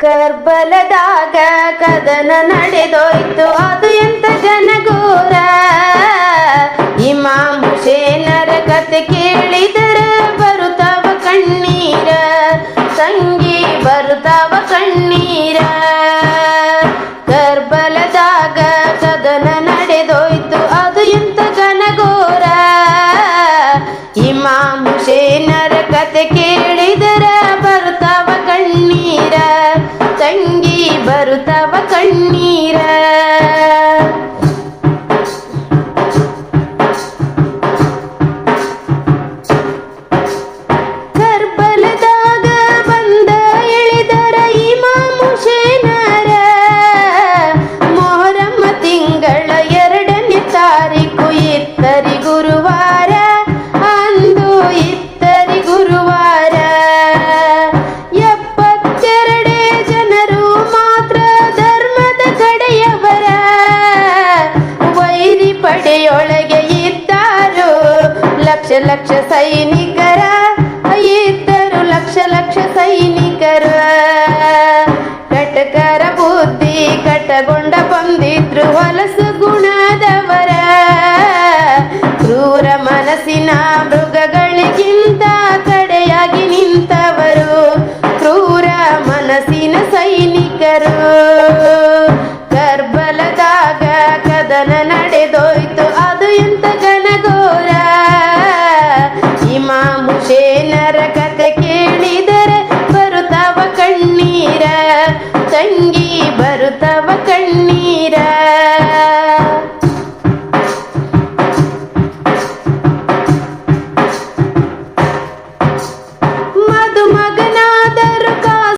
ಕರ್ಬಲದಾಗ ಕದನ ನಡೆದೋಯ್ತು, ಅದು ಎಂತ ಜನಘೋರ. ಇಮಾಮ್ ಹುಸೇನರ ಕತೆ ಕೇಳಿದರ ಬರುತ್ತವ ಕಣ್ಣೀರ, ತಂಗಿ ಬರುತ್ತವ ಕಣ್ಣೀರ. ಕರ್ಬಲದಾಗ ಕದನ ನಡೆದೋಯ್ತು, ಅದು ಎಂತ ಜನಘೋರ. ಇಮಾಮ್ ಹುಸೇನರ ಕತೆ ಕೇಳಿದರ ಬರುತ್ತವ ಕಣ್ಣೀರ, ತಂಗಿ ಬರುತ್ತವ ಕಣ್ಣೀರ. ಕರ್ಬಲದಾಗ ಬಂದ ಎಳೆದರ ಇಮಾಮ್ ಹುಸೇನರ, ಮೊಹರಂ ತಿಂಗಳ 2ನೇ ತಾರೀಕು ಇತ್ತರಿ ಗುರುವಾರ, ಅಂದು ಇತ್ತರಿ ಗುರುವಾರ. 72 ಜನರು ಮಾತ್ರ ಧರ್ಮದ ಕಡೆಯವರ, ವೈರಿ ಪಡೆಯೊಳಗೆ ಇದ್ದಾರು ಲಕ್ಷ ಲಕ್ಷ ಸೈನಿಕ